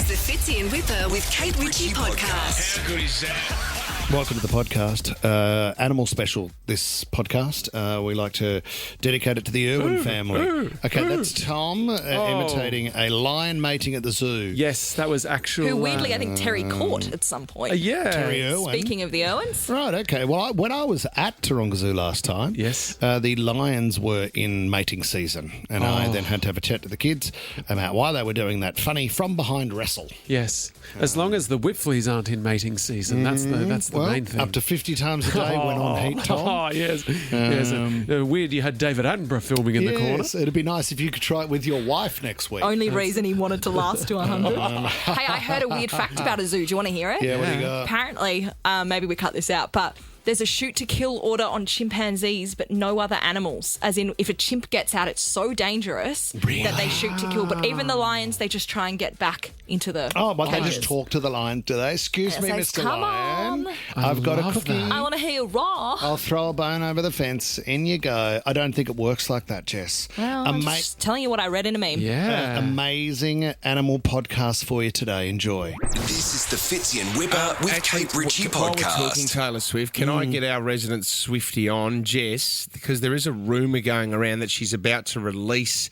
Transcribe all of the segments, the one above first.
is the Fitzy and Whipper with Kate Ritchie podcast. How good is that? Welcome to the podcast. Animal special, this podcast. We like to dedicate it to the Irwin family. Okay, that's Tom imitating a lion mating at the zoo. Yes, that was actual... Who weirdly, I think Terry caught at some point. Yeah. Terry Irwin. Speaking of the Irwins. Right, okay. Well, when I was at Taronga Zoo last time, Yes. The lions were in mating season, and I then had to have a chat to the kids about why they were doing that funny from-behind wrestle. Yes. As long as the Whipfleys aren't in mating season, that's the main thing. Up to 50 times a day when on heat, Tom. Oh, yes. Yes. Weird you had David Attenborough filming in the corner. Yes, it'd be nice if you could try it with your wife next week. Only reason he wanted to last to 100. Hey, I heard a weird fact about a zoo. Do you want to hear it? Yeah, what do you got? Apparently, maybe we cut this out, but there's a shoot-to-kill order on chimpanzees, but no other animals. As in, if a chimp gets out, it's so dangerous that they shoot to kill. But even the lions, they just try and get back into the but they cages. just talk to the lion, do they? Excuse me, Says, Mr. "Come Lion. on." I've got a cookie. I want to hear raw. I'll throw a bone over the fence. In you go. I don't think it works like that, Jess. Well, I'm just telling you what I read in a meme. Yeah. Amazing animal podcast for you today. Enjoy. This is the Fitzy and Whipper with Kate Ritchie While we're podcast. talking Taylor Swift, can I get our resident Swiftie on, Jess? Because there is a rumour going around that she's about to release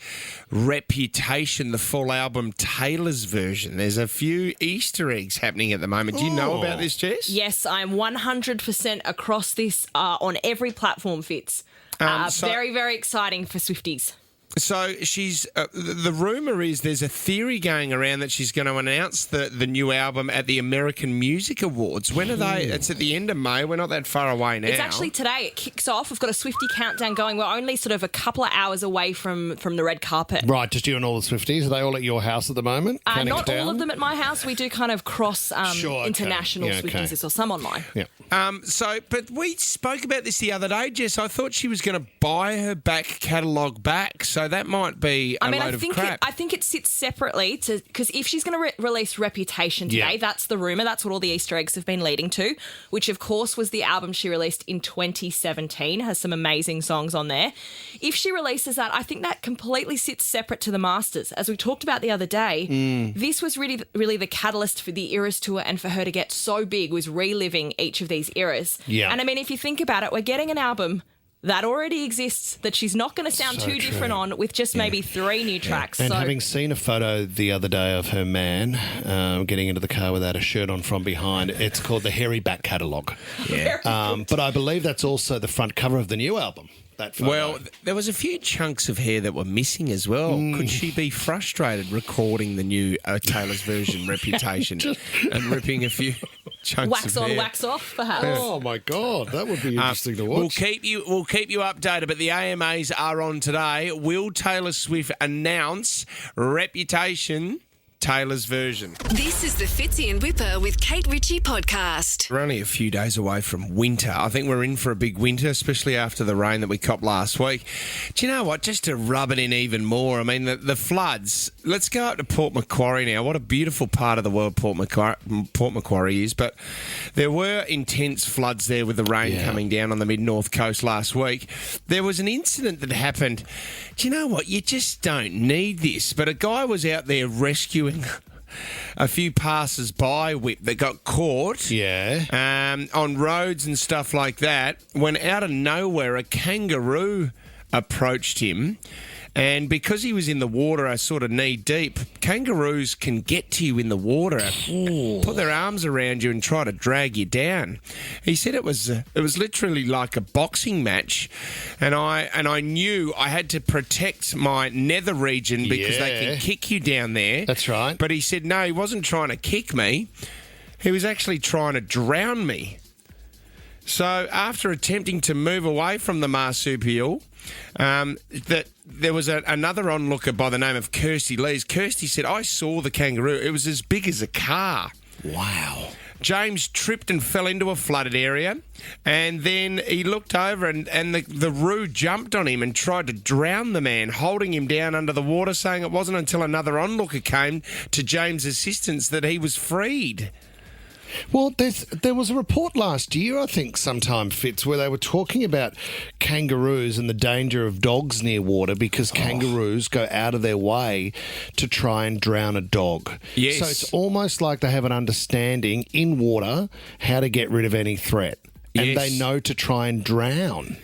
Reputation, the full album, Taylor's version. There's a few Easter eggs happening at the moment. Do you know about this, Jess? Yes, I'm 100% across this on every platform, Fitz. Very, very exciting for Swifties. So she's the rumour is there's a theory going around that she's going to announce the new album at the American Music Awards. When are they? It's at the end of May. We're not that far away now. It's actually today. It kicks off. We've got a Swiftie countdown going. We're only sort of a couple of hours away from the red carpet. Right, just you and all the Swifties. Are they all at your house at the moment? Not all of them at my house. We do kind of cross international Yeah, okay. Swifties or some online. Yeah. But we spoke about this the other day, Jess. I thought she was going to buy her back catalogue back, so that might be a load of crap. I think it sits separately because if she's going to release Reputation today, that's the rumour. That's what all the Easter eggs have been leading to, which of course was the album she released in 2017. Has some amazing songs on there. If she releases that, I think that completely sits separate to the Masters. As we talked about the other day, this was really the catalyst for the Eras tour and for her to get so big was reliving each of these eras. Yeah. And I mean, if you think about it, we're getting an album that already exists, that she's not going to sound too different on with just maybe 3 new tracks. And so, having seen a photo the other day of her man getting into the car without a shirt on from behind, it's called the Hairy Back Catalogue. Yeah. But I believe that's also the front cover of the new album. That photo. Well, there was a few chunks of hair that were missing as well. Could she be frustrated recording the new Taylor's version Reputation and ripping a few chunks wax of on, hair? wax off, perhaps. Oh my God, that would be interesting to watch. We'll keep you updated, but the AMAs are on today. Will Taylor Swift announce Reputation, Taylor's version? This is the Fitzy and Whipper with Kate Ritchie podcast. We're only a few days away from winter. I think we're in for a big winter, especially after the rain that we copped last week. Do you know what? Just to rub it in even more, I mean, the floods. Let's go up to Port Macquarie now. What a beautiful part of the world Port Macquarie is. But there were intense floods there with the rain coming down on the mid-north coast last week. There was an incident that happened. Do you know what? You just don't need this. But a guy was out there rescuing a few passers-by that got caught on roads and stuff like that, when out of nowhere a kangaroo approached him. And because he was in the water, sort of knee deep, kangaroos can get to you in the water, put their arms around you and try to drag you down. He said it was literally like a boxing match, and I knew I had to protect my nether region because they can kick you down there. That's right. But he said no, he wasn't trying to kick me. He was actually trying to drown me. So after attempting to move away from the marsupial, that there was another onlooker by the name of Kirsty Lees. Kirsty said, I saw the kangaroo. It was as big as a car. Wow. James tripped and fell into a flooded area, and then he looked over and the roo jumped on him and tried to drown the man, holding him down under the water, saying it wasn't until another onlooker came to James' assistance that he was freed. Well, there was a report last year, I think, sometime, Fitz, where they were talking about kangaroos and the danger of dogs near water because kangaroos go out of their way to try and drown a dog. Yes. So it's almost like they have an understanding in water how to get rid of any threat. And Yes. they know to try and drown.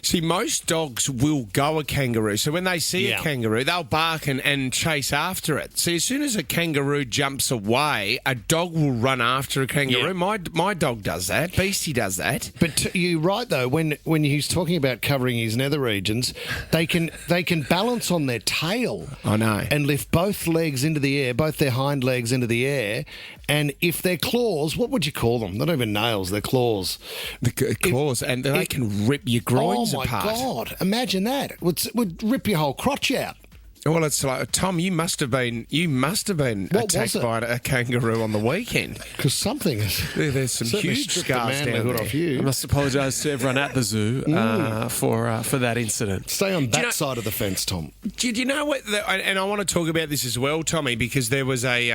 See, most dogs will go a kangaroo. So when they see Yeah. a kangaroo, they'll bark and chase after it. See, as soon as a kangaroo jumps away, a dog will run after a kangaroo. Yeah. My dog does that. Beastie does that. But you're right though. When he's talking about covering his nether regions, they can balance on their tail. I know. And lift both legs into the air, both their hind legs into the air. And if their claws, what would you call them? Not even nails, they're claws. The claws, and they can rip your groins Oh my apart. God! Imagine that. Would rip your whole crotch out. Well, it's like, Tom, you must have been What attacked was it? by a kangaroo on the weekend. Because something is. There's some certainly huge stripped the scars down manlyhood there. off you. I must apologise to everyone at the zoo for that incident. Stay on that you know- side of the fence, Tom. Do you know what? And I want to talk about this as well, Tommy, because there was a.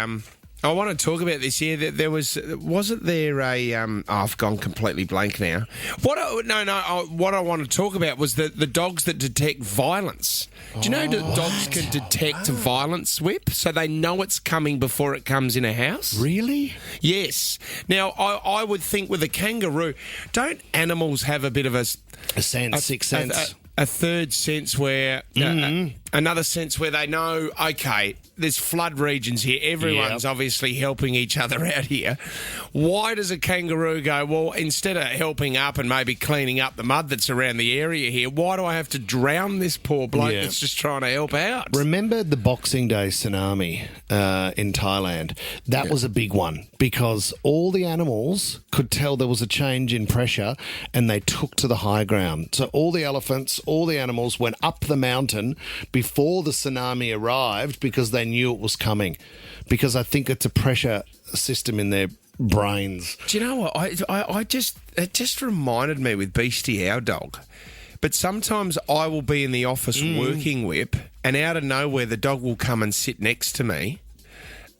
I want to talk about this. Yeah, there wasn't there a? I've gone completely blank now. What I want to talk about was the dogs that detect violence. Do you know that dogs can detect violence, Whip, so they know it's coming before it comes in a house? Really? Yes. Now I would think with a kangaroo, don't animals have a bit of a Sixth sense. a third sense where another sense where they know, okay, there's flood regions here. Everyone's obviously helping each other out here. Why does a kangaroo go, well, instead of helping up and maybe cleaning up the mud that's around the area here, why do I have to drown this poor bloke that's just trying to help out? Remember the Boxing Day tsunami in Thailand? That was a big one because all the animals could tell there was a change in pressure and they took to the high ground. So all the elephants, all the animals went up the mountain before the tsunami arrived because they knew it was coming. Because I think it's a pressure system in their brains. Do you know what? It just reminded me with Beastie, our dog. But sometimes I will be in the office working, Whip, and out of nowhere the dog will come and sit next to me.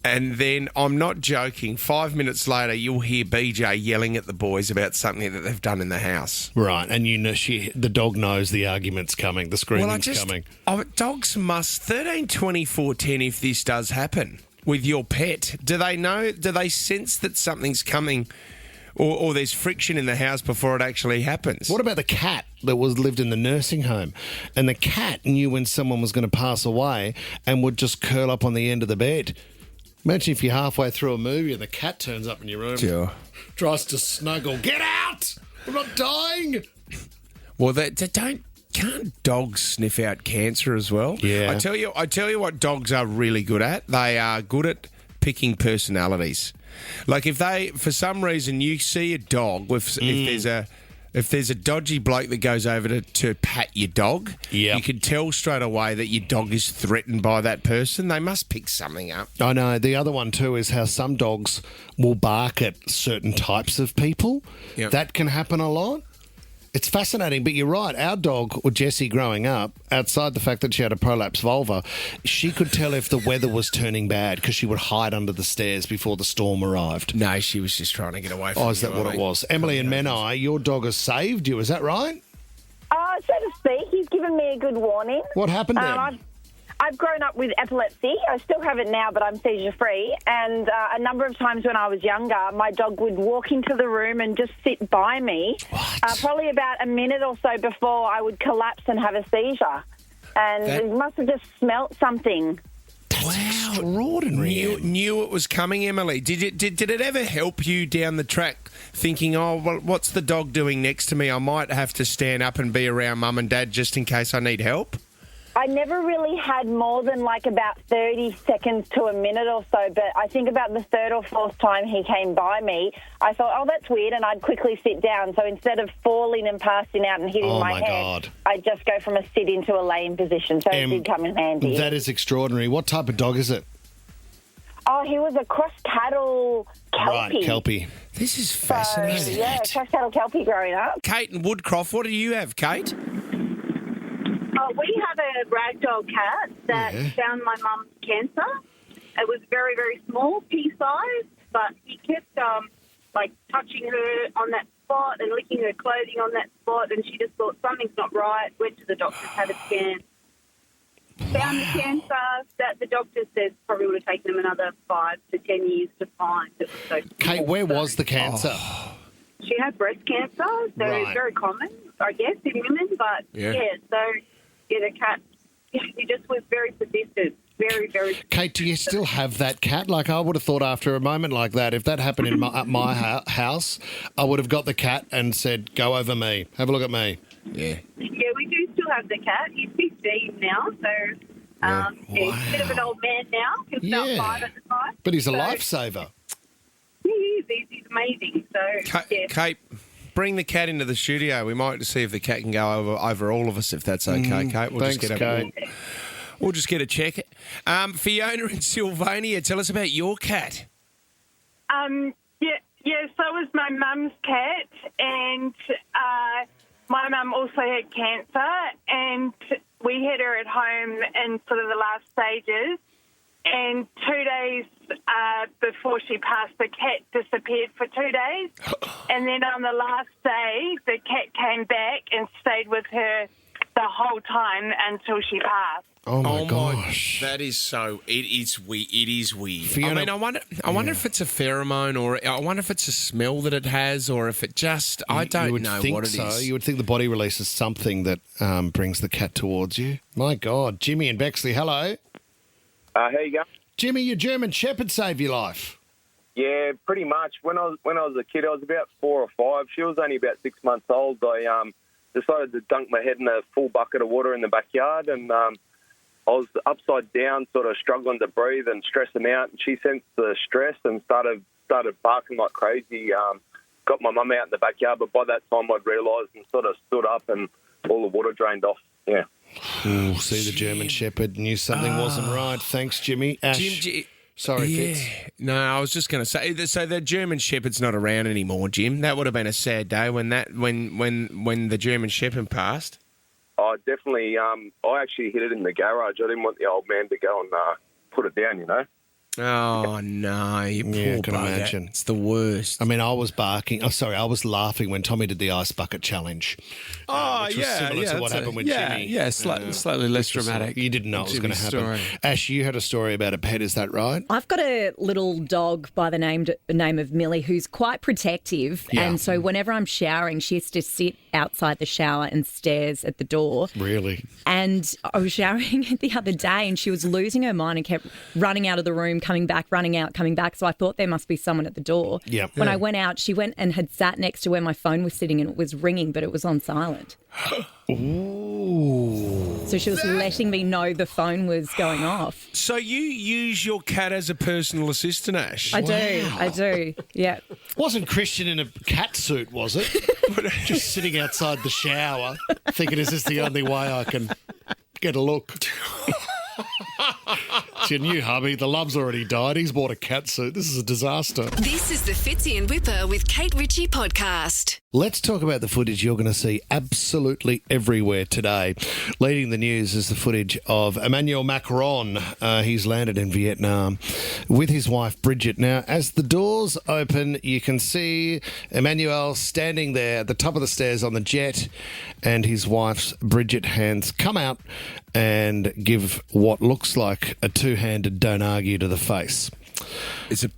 And then, I'm not joking, 5 minutes later you'll hear BJ yelling at the boys about something that they've done in the house. Right, and you know the dog knows the argument's coming, the screaming's coming. Dogs must 13, 24, 10 if this does happen with your pet. Do they sense that something's coming or there's friction in the house before it actually happens? What about the cat that lived in the nursing home? And the cat knew when someone was going to pass away and would just curl up on the end of the bed. Imagine if you're halfway through a movie and the cat turns up in your room, tries to snuggle. Get out! I'm not dying. Well, can't dogs sniff out cancer as well? Yeah. I tell you what dogs are really good at. They are good at picking personalities. Like if for some reason you see a dog if there's a dodgy bloke that goes over to pat your dog, you can tell straight away that your dog is threatened by that person. They must pick something up. I know. The other one too is how some dogs will bark at certain types of people. Yep. That can happen a lot. It's fascinating, but you're right. Our dog, or Jessie, growing up, outside the fact that she had a prolapse vulva, she could tell if the weather was turning bad because she would hide under the stairs before the storm arrived. No, she was just trying to get away from Oh, is that what it was? Emily and Menai, your dog has saved you, is that right? So to speak, he's given me a good warning. What happened then? I've grown up with epilepsy. I still have it now, but I'm seizure-free. And a number of times when I was younger, my dog would walk into the room and just sit by me, probably about a minute or so before I would collapse and have a seizure. And he must have just smelt something. That's extraordinary. Knew it was coming, Emily. Did it ever help you down the track thinking, oh, well, what's the dog doing next to me? I might have to stand up and be around Mum and Dad just in case I need help? I never really had more than like about 30 seconds to a minute or so, but I think about the third or fourth time he came by me, I thought, oh, that's weird, and I'd quickly sit down. So instead of falling and passing out and hitting my head, I'd just go from a sit into a laying position. So it did come in handy. That is extraordinary. What type of dog is it? Oh, he was a cross-cattle Kelpie. Right, Kelpie. This is fascinating. So, yeah, cross-cattle Kelpie growing up. Kate and Woodcroft, what do you have, Kate? We have a ragdoll cat that found my mum's cancer. It was very, very small, pea size, but he kept like touching her on that spot and licking her clothing on that spot, and she just thought something's not right. Went to the doctors, had a scan, found the cancer that the doctor says probably would have taken him another 5 to 10 years to find. It was so Kate, where was the cancer? She had breast cancer, so Right. very common, I guess, in women. But the cat, he just was very persistent, very, very. Kate, do you still have that cat? Like, I would have thought after a moment like that, if that happened in at my house, I would have got the cat and said, "Go over me, have a look at me." Yeah. Yeah, we do still have the cat. He's 15 now, so he's a bit of an old man now. He was about 5 at the time. But he's a So lifesaver. He is. He's amazing. So, Kate, bring the cat into the studio. We might see if the cat can go over all of us, if that's okay, Kate. We'll Thanks, just get Kate. We'll just get a check. Fiona in Sylvania, tell us about your cat. So it was my mum's cat, and my mum also had cancer, and we had her at home in sort of the last stages. And 2 days before she passed, the cat disappeared for 2 days. And then on the last day, the cat came back and stayed with her the whole time until she passed. Oh my gosh. That is so. It is weird. Fiona- I mean, I wonder if it's a pheromone, or I wonder if it's a smell that it has, or if it just. I You don't would know think what it so. is. You would think the body releases something that brings the cat towards you. My God. Jimmy and Bexley, hello. How you go? Jimmy, your German Shepherd saved your life. Yeah, pretty much. When I was a kid, I was about 4 or 5. She was only about 6 months old. I decided to dunk my head in a full bucket of water in the backyard, and I was upside down, sort of struggling to breathe and stressing out. And she sensed the stress and started barking like crazy. Got my mum out in the backyard, but by that time I'd realised and sort of stood up, and all the water drained off. Yeah. Ooh, see, the German Shepherd knew something wasn't right. Thanks, Jimmy. Ash, sorry, Fitz. No, I was just going to say. So the German Shepherd's not around anymore, Jim. That would have been a sad day when the German Shepherd passed. I definitely. I actually hid it in the garage. I didn't want the old man to go and put it down. You know. Oh no, you poor Yeah, I can bugger. imagine. It's the worst. I mean, I was barking. Oh, sorry, I was laughing when Tommy did the ice bucket challenge. Which was similar to what happened with Jimmy. Yeah, slightly less dramatic. You didn't know it was going to Jimmy's happen. story. Ash, you had a story about a pet, is that right? I've got a little dog by the name of Millie who's quite protective. Yeah. And so whenever I'm showering, she has to sit outside the shower and stares at the door. Really? And I was showering the other day and she was losing her mind and kept running out of the room, coming back, running out, coming back. So I thought there must be someone at the door. Yep. When I went out, she went and had sat next to where my phone was sitting and it was ringing, but it was on silent. Ooh. So she was letting me know the phone was going off. So you use your cat as a personal assistant, Ash? I do. Yeah. Wasn't Christian in a cat suit, was it? Just sitting outside the shower, thinking, is this the only way I can get a look? It's your new hubby. The love's already died. He's bought a cat suit. This is a disaster. This is the Fitzy and Whipper with Kate Ritchie podcast. Let's talk about the footage you're going to see absolutely everywhere today. Leading the news is the footage of Emmanuel Macron. He's landed in Vietnam with his wife, Bridget. Now, as the doors open, you can see Emmanuel standing there at the top of the stairs on the jet, and his wife's Bridget hands come out and give what looks like a two-handed don't argue to the face. It's a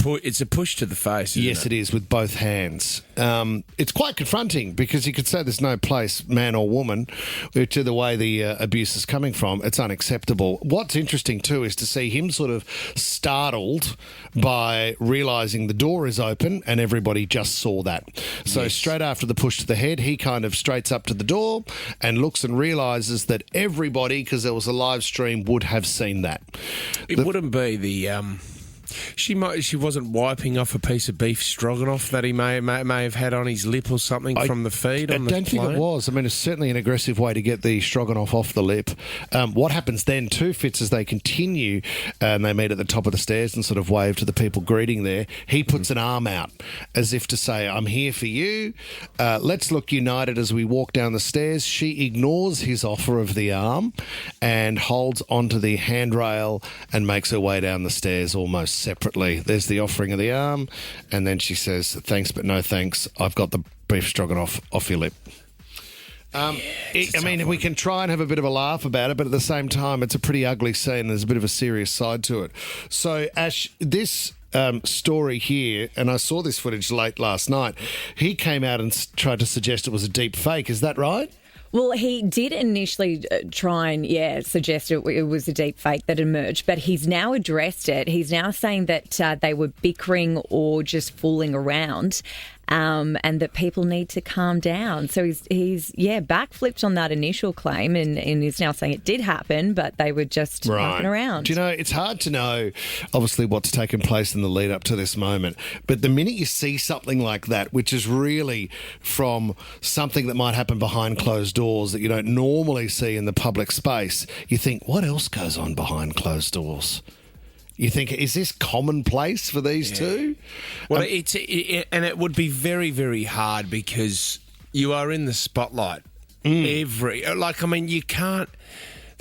push to the face. Yes, it is, with both hands. It's quite confronting because you could say there's no place, man or woman, to the way the abuse is coming from. It's unacceptable. What's interesting too is to see him sort of startled by realising the door is open and everybody just saw that. So straight after the push to the head, he kind of straightens up to the door and looks and realises that everybody, because there was a live stream, would have seen that. It wouldn't be the. She wasn't wiping off a piece of beef stroganoff that he may have had on his lip or something from the feed on the I don't think it was. I mean, it's certainly an aggressive way to get the stroganoff off the lip. What happens then too, Fitz, as they continue and they meet at the top of the stairs and sort of wave to the people greeting there, he puts an arm out as if to say, I'm here for you. Let's look united as we walk down the stairs. She ignores his offer of the arm and holds onto the handrail and makes her way down the stairs almost separately. There's the offering of the arm, and then she says, "Thanks, but no thanks. I've got the beef stroganoff off your lip." We can try and have a bit of a laugh about it, but at the same time, it's a pretty ugly scene. There's a bit of a serious side to it. So, Ash, this story here, and I saw this footage late last night, he came out and tried to suggest it was a deep fake. Is that right? Well, he did initially try and, suggest it was a deep fake that emerged, but he's now addressed it. He's now saying that they were bickering or just fooling around. And that people need to calm down. So he's backflipped on that initial claim and is now saying it did happen, but they were just mucking around. Do you know, it's hard to know, obviously, what's taken place in the lead up to this moment, but the minute you see something like that, which is really from something that might happen behind closed doors that you don't normally see in the public space, you think, what else goes on behind closed doors? You think, is this commonplace for these two? Well, and it would be very, very hard because you are in the spotlight. You can't.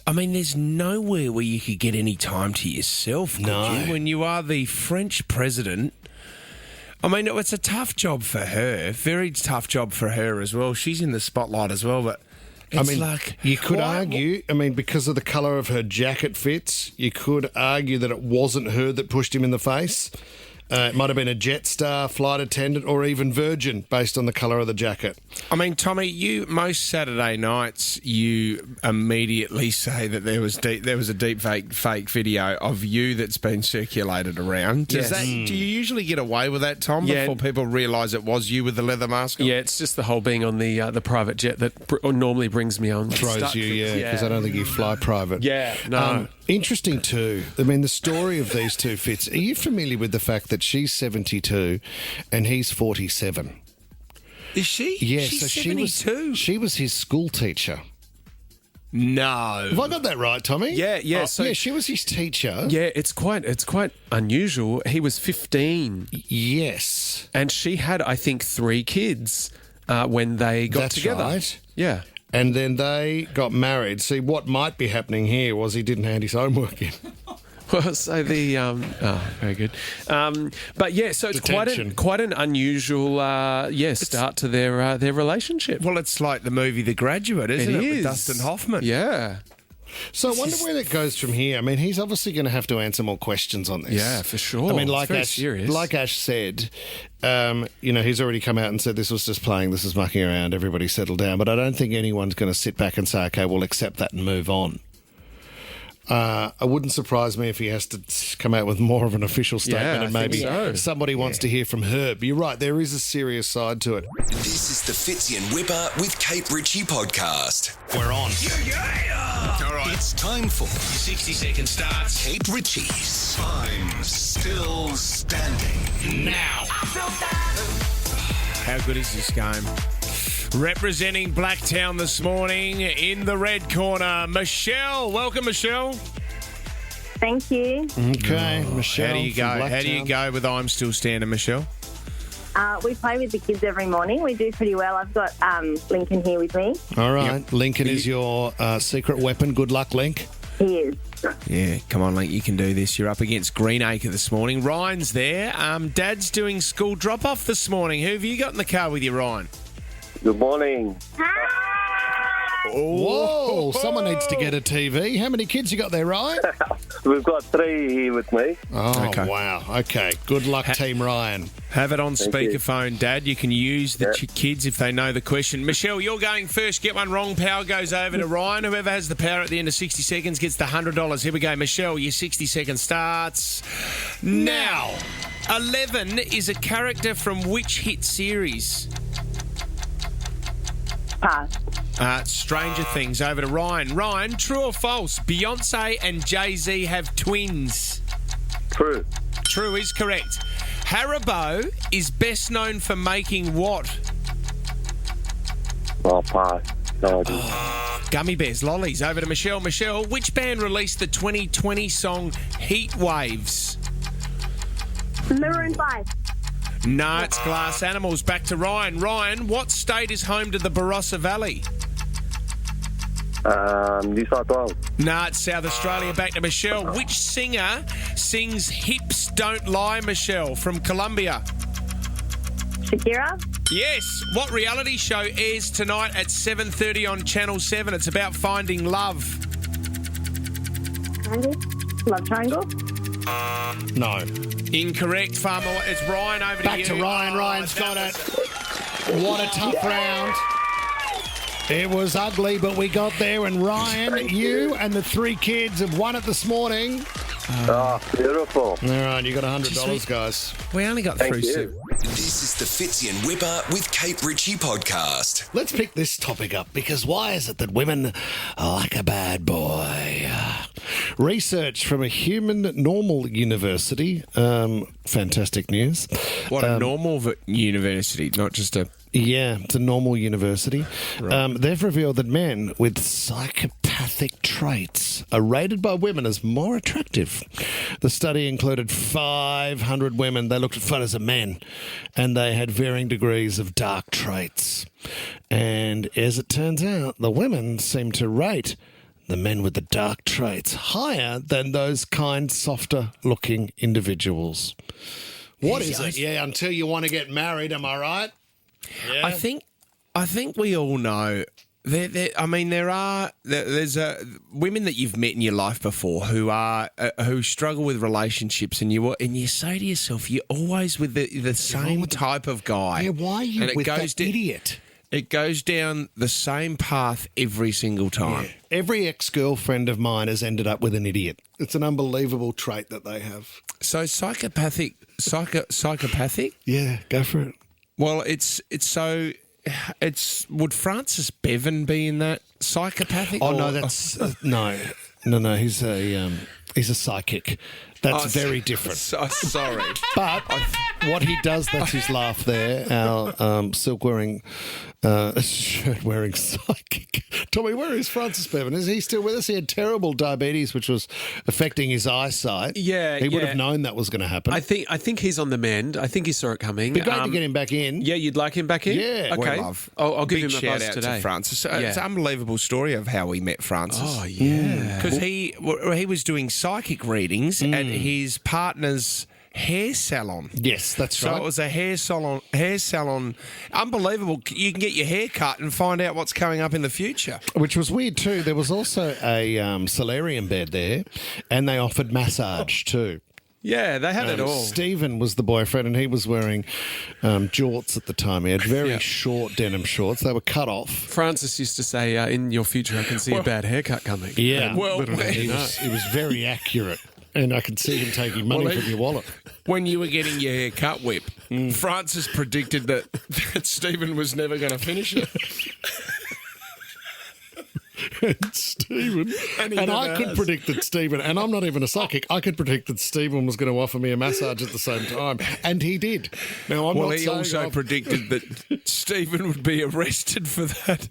There's nowhere where you could get any time to yourself, could you? When you are the French president. It's a tough job for her. Very tough job for her as well. She's in the spotlight as well, but you could argue, because of the colour of her jacket fits, you could argue that it wasn't her that pushed him in the face. It might have been a Jetstar flight attendant or even Virgin based on the colour of the jacket. Tommy, most Saturday nights you immediately say that there was a deep fake video of you that's been circulated around. Do you usually get away with that, Tom, before people realise it was you with the leather mask on? Yeah, it's just the whole being on the private jet that normally brings me on. Throws you, because I don't think you fly private. Yeah, no. Interesting too. The story of these two Fitz. Are you familiar with the fact that she's 72 and he's 47? Is she? Yeah, she's 72. She was his school teacher. No. Have I got that right, Tommy? Yeah. She was his teacher. Yeah, it's quite unusual. He was 15. Yes. And she had, I think, 3 kids when they got together. That's right. Yeah. And then they got married. See, what might be happening here was he didn't hand his homework in. Well, so very good. But yeah, so it's quite an unusual start to their relationship. Well, it's like the movie The Graduate, isn't it? With Dustin Hoffman. Yeah. So I wonder where that goes from here. He's obviously going to have to answer more questions on this. Yeah, for sure. Like Ash said, he's already come out and said this was just playing, this is mucking around, everybody settle down. But I don't think anyone's going to sit back and say, okay, we'll accept that and move on. It wouldn't surprise me if he has to come out with more of an official statement and maybe somebody wants to hear from her. But you're right, there is a serious side to it. This is the Fitzy and Whipper with Kate Ritchie podcast. We're on. Yeah. All right. It's time for 60-second starts. Kate Ritchie's I'm Still Standing Now. How good is this game? Representing Blacktown this morning in the red corner, Michelle. Welcome, Michelle. Thank you. Okay, Michelle. How do you go? How do you go with I'm Still Standing, Michelle? We play with the kids every morning. We do pretty well. I've got Lincoln here with me. All right. Yep. Lincoln is your secret weapon. Good luck, Link. He is. Yeah, come on, Link, you can do this. You're up against Greenacre this morning. Ryan's there. Dad's doing school drop-off this morning. Who have you got in the car with you, Ryan? Good morning. Whoa, someone needs to get a TV. How many kids you got there, Ryan? We've got 3 here with me. Oh, okay. Wow. Okay, good luck, Team Ryan. Have it on Thank speakerphone, Dad. You can use the kids if they know the question. Michelle, you're going first. Get one wrong. Power goes over to Ryan. Whoever has the power at the end of 60 seconds gets the $100. Here we go. Michelle, your 60 seconds starts now. 11 is a character from which hit series? Pass. Stranger Things. Over to Ryan. Ryan, true or false? Beyonce and Jay-Z have twins. True. True is correct. Haribo is best known for making what? Oh, pass. No idea. Gummy bears, lollies. Over to Michelle. Michelle, which band released the 2020 song Heat Waves? Maroon 5. No, it's Glass Animals. Back to Ryan. Ryan, what state is home to the Barossa Valley? New South Wales. Nah, it's South Australia. Back to Michelle. Which singer sings Hips Don't Lie, Michelle, from Colombia? Shakira? Yes. What reality show airs tonight at 7:30 on Channel 7? It's about finding love. Love Triangle? No. Incorrect, Farmer. It's Ryan over to Back you. to Ryan. Ryan's got it. What a tough round. It was ugly, but we got there. And Ryan, you and the 3 kids have won it this morning. Beautiful. All right, you got $100, guys. We only got through you. 7. This is the Fitzy and Whipper with Kate Ritchie podcast. Let's pick this topic up because why is it that women are like a bad boy? Research from a human normal university. Fantastic news. What a normal university, not just a... Yeah, it's a normal university. Right. They've revealed that men with psychopathic traits are rated by women as more attractive. The study included 500 women. They looked at photos of men, and they had varying degrees of dark traits. And as it turns out, the women seem to rate the men with the dark traits higher than those kind, softer-looking individuals. What is it? Yeah, until you want to get married, am I right? Yeah. I think we all know. There's women that you've met in your life before who struggle with relationships, and you say to yourself, you're always with the same type of guy. Yeah, why are you with that idiot? It goes down the same path every single time. Yeah. Every ex-girlfriend of mine has ended up with an idiot. It's an unbelievable trait that they have. So psychopathic. Yeah, go for it. Well, would Francis Bevan be in that psychopathic? Oh no, that's no. He's a psychic. That's very different. Sorry, but what he does, that's his laugh there. Our silk-wearing, shirt-wearing psychic. Tommy, where is Francis Bevan? Is he still with us? He had terrible diabetes, which was affecting his eyesight. Yeah, he would have known that was going to happen. I think he's on the mend. I think he saw it coming. Be great to get him back in. Yeah, you'd like him back in? Yeah. Okay. I'll give him a shout buzz out today. to Francis. It's an unbelievable story of how we met Francis. Oh, yeah. Because he was doing psychic readings at his partner's hair salon. Yes, that's right. So it was a hair salon. Unbelievable. You can get your hair cut and find out what's coming up in the future. Which was weird too. There was also a solarium bed there, and they offered massage too. Yeah, they had it all. Stephen was the boyfriend, and he was wearing jorts at the time. He had very short denim shorts. They were cut off. Francis used to say, in your future, I can see a bad haircut coming. Yeah. It was very accurate. And I could see him taking money from your wallet. When you were getting your hair cut, Whip, Francis predicted that Stephen was never going to finish it. And Stephen, and I could predict that Stephen, and I'm not even a psychic, I could predict that Stephen was going to offer me a massage at the same time, and he did. Now, he also predicted that Stephen would be arrested for that.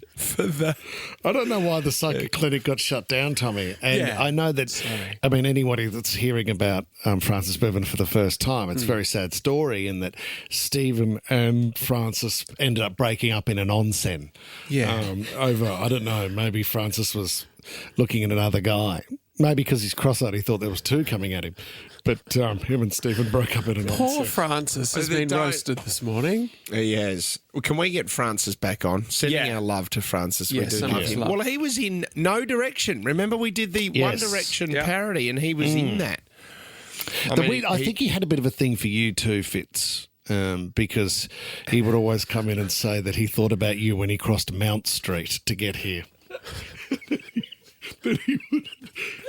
I don't know why the psychic clinic got shut down, Tommy, and I know that, anybody that's hearing about Francis Bevan for the first time, it's a very sad story in that Stephen and Francis ended up breaking up in an onsen. Yeah. Over, I don't know, maybe Francis was looking at another guy. Maybe because he's cross-eyed, he thought there was 2 coming at him. But him and Stephen broke up in an Poor onset. Francis has been roasted this morning. He has. Well, can we get Francis back on? Sending our love to Francis. Yes, we do love him. Well, he was in No Direction. Remember we did the One Direction parody, and he was in that. I think he had a bit of a thing for you too, Fitz. Because he would always come in and say that he thought about you when he crossed Mount Street to get here. But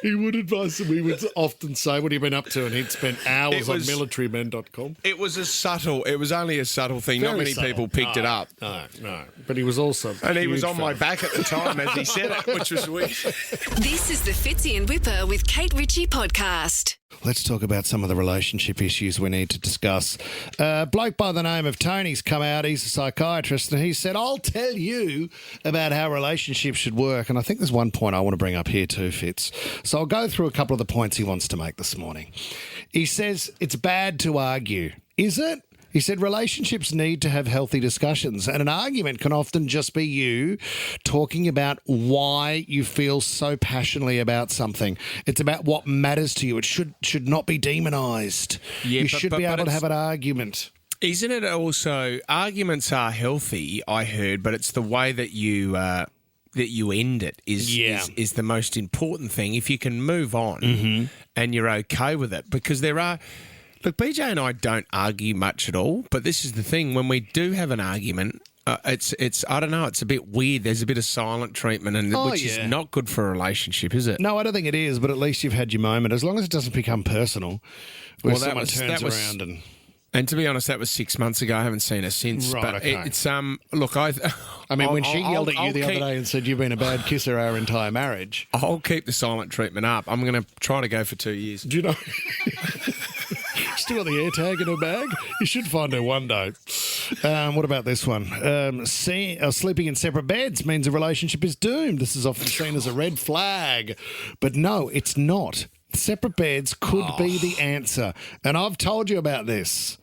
he would advise him. He would often say what he'd been up to, and he'd spent hours on militarymen.com. It was only a subtle thing. Not many people picked it up. No. But he was also and he was on my back at the time as he said it, which was weird. This is the Fitzy and Whipper with Kate Ritchie podcast. Let's talk about some of the relationship issues we need to discuss. A bloke by the name of Tony's come out. He's a psychiatrist, and he said, I'll tell you about how relationships should work. And I think there's one point I want to bring up here too, Fitz. So I'll go through a couple of the points he wants to make this morning. He says, it's bad to argue. Is it? He said relationships need to have healthy discussions, and an argument can often just be you talking about why you feel so passionately about something. It's about what matters to you. It should not be demonised. Yeah, you should be able to have an argument. Isn't it also, arguments are healthy, I heard, but it's the way that you end it is the most important thing. If you can move on and you're okay with it, because look, BJ and I don't argue much at all, but this is the thing. When we do have an argument, it's I don't know, it's a bit weird. There's a bit of silent treatment, which is not good for a relationship, is it? No, I don't think it is, but at least you've had your moment. As long as it doesn't become personal, where someone turns around and to be honest, that was 6 months ago. I haven't seen her since. Right, but okay. it's look, I mean, when she yelled at you the other day and said you've been a bad kisser our entire marriage, I'll keep the silent treatment up. I'm going to try to go for 2 years. Do you know? Still got the AirTag in her bag? You should find her one day. What about this one? Sleeping in separate beds means a relationship is doomed. This is often seen as a red flag. But no, it's not. Separate beds could be the answer. And I've told you about this.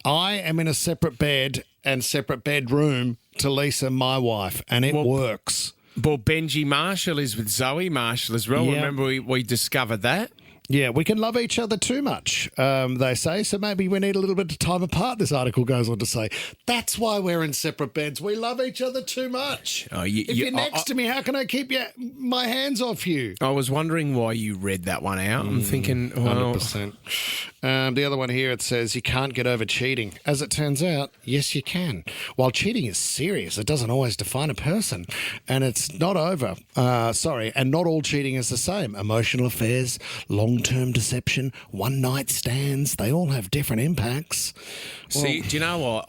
I am in a separate bed and separate bedroom to Lisa, my wife, and it works. Well, Benji Marshall is with Zoe Marshall as well. Yeah. Remember we discovered that? Yeah, we can love each other too much, they say, so maybe we need a little bit of time apart, this article goes on to say. That's why we're in separate beds. We love each other too much. If you're next to me, how can I keep my hands off you? I was wondering why you read that one out. I'm thinking, well... 100%. The other one here, it says, you can't get over cheating. As it turns out, yes, you can. While cheating is serious, it doesn't always define a person. And it's not over. And not all cheating is the same. Emotional affairs, long-term deception, one-night stands, they all have different impacts. See, do you know what?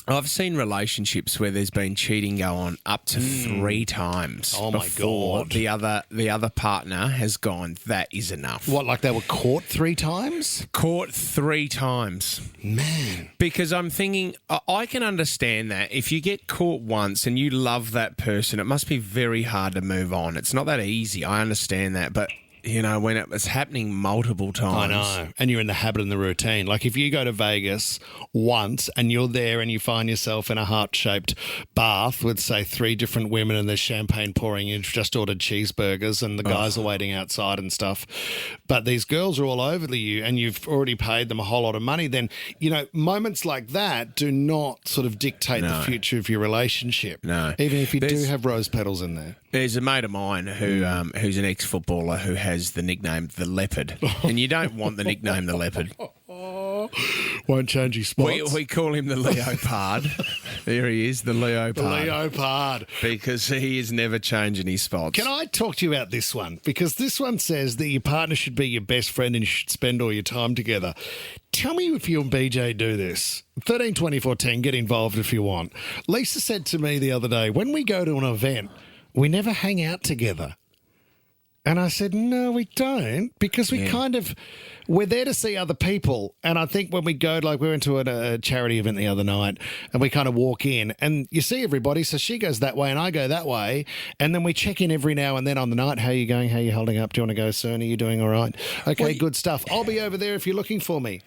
I've seen relationships where there's been cheating go on up to 3 times. Oh, my God. The other partner has gone, that is enough. What, like they were caught 3 times? Caught 3 times. Man. Because I'm thinking, I can understand that. If you get caught once and you love that person, it must be very hard to move on. It's not that easy. I understand that. But... you know, when it was happening multiple times. I know. And you're in the habit and the routine. Like if you go to Vegas once and you're there and you find yourself in a heart-shaped bath with, say, 3 different women and there's champagne pouring, you've just ordered cheeseburgers and the guys are waiting outside and stuff. But these girls are all over you and you've already paid them a whole lot of money, then, you know, moments like that do not sort of dictate the future of your relationship. No. Even if you do have rose petals in there. There's a mate of mine who's an ex-footballer who has the nickname The Leopard. And you don't want the nickname The Leopard. Won't change his spots. We call him the Leopard. There he is, the Leopard. The Leopard. Because he is never changing his spots. Can I talk to you about this one? Because this one says that your partner should be your best friend and you should spend all your time together. Tell me if you and BJ do this. 13 24 10, get involved if you want. Lisa said to me the other day, when we go to an event, we never hang out together. And I said, no, we don't, because we're there to see other people. And I think when we go, like we went to a charity event the other night and we kind of walk in and you see everybody. So she goes that way and I go that way. And then we check in every now and then on the night. How are you going? How are you holding up? Do you want to go soon? Are you doing all right? Okay, good stuff. I'll be over there if you're looking for me.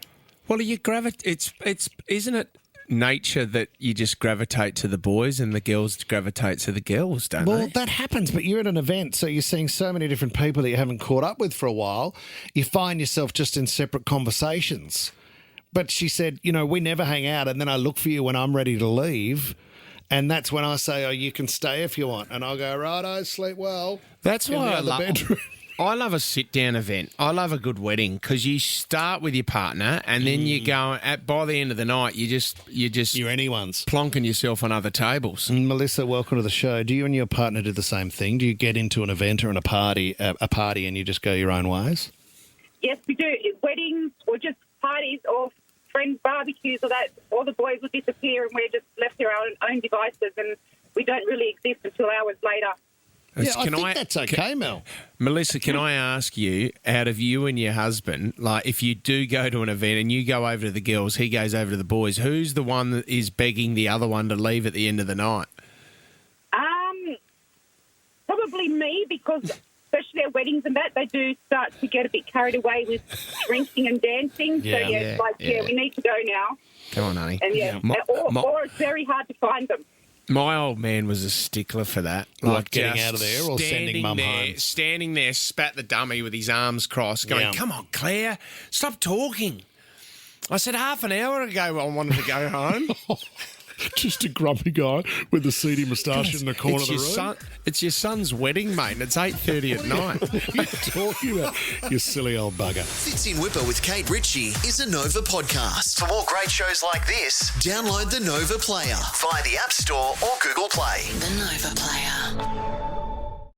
Well, isn't it nature that you just gravitate to the boys and the girls gravitate to the girls, don't they? Well, that happens, but you're at an event, so you're seeing so many different people that you haven't caught up with for a while. You find yourself just in separate conversations. But she said, you know, we never hang out, and then I look for you when I'm ready to leave, and that's when I say, oh, you can stay if you want. And I'll go, righto, sleep well. That's why I love bedroom. I love a sit-down event. I love a good wedding because you start with your partner and then you go, by the end of the night, you're anyone's. Plonking yourself on other tables. Melissa, welcome to the show. Do you and your partner do the same thing? Do you get into an event or a party and you just go your own ways? Yes, we do. Weddings or just parties or friends' barbecues or that, all the boys will disappear and we're just left to our own devices and we don't really exist until hours later. Yeah, I think that's okay, Mel. Melissa, can I ask you, out of you and your husband, like if you do go to an event and you go over to the girls, he goes over to the boys, who's the one that is begging the other one to leave at the end of the night? Probably me because especially at weddings and that, they do start to get a bit carried away with drinking and dancing. Yeah. We need to go now. Come on, honey. And or it's very hard to find them. My old man was a stickler for that. Like getting just out of there or sending mum home? Standing there, spat the dummy with his arms crossed, going, come on, Claire, stop talking. I said half an hour ago I wanted to go home. Just a grumpy guy with a seedy moustache in the corner of the room. It's your son's wedding, mate, and it's 8:30 at night. What are you talking about, you silly old bugger? Fitzy and Whipper with Kate Ritchie is a Nova podcast. For more great shows like this, download the Nova player via the App Store or Google Play. The Nova Player.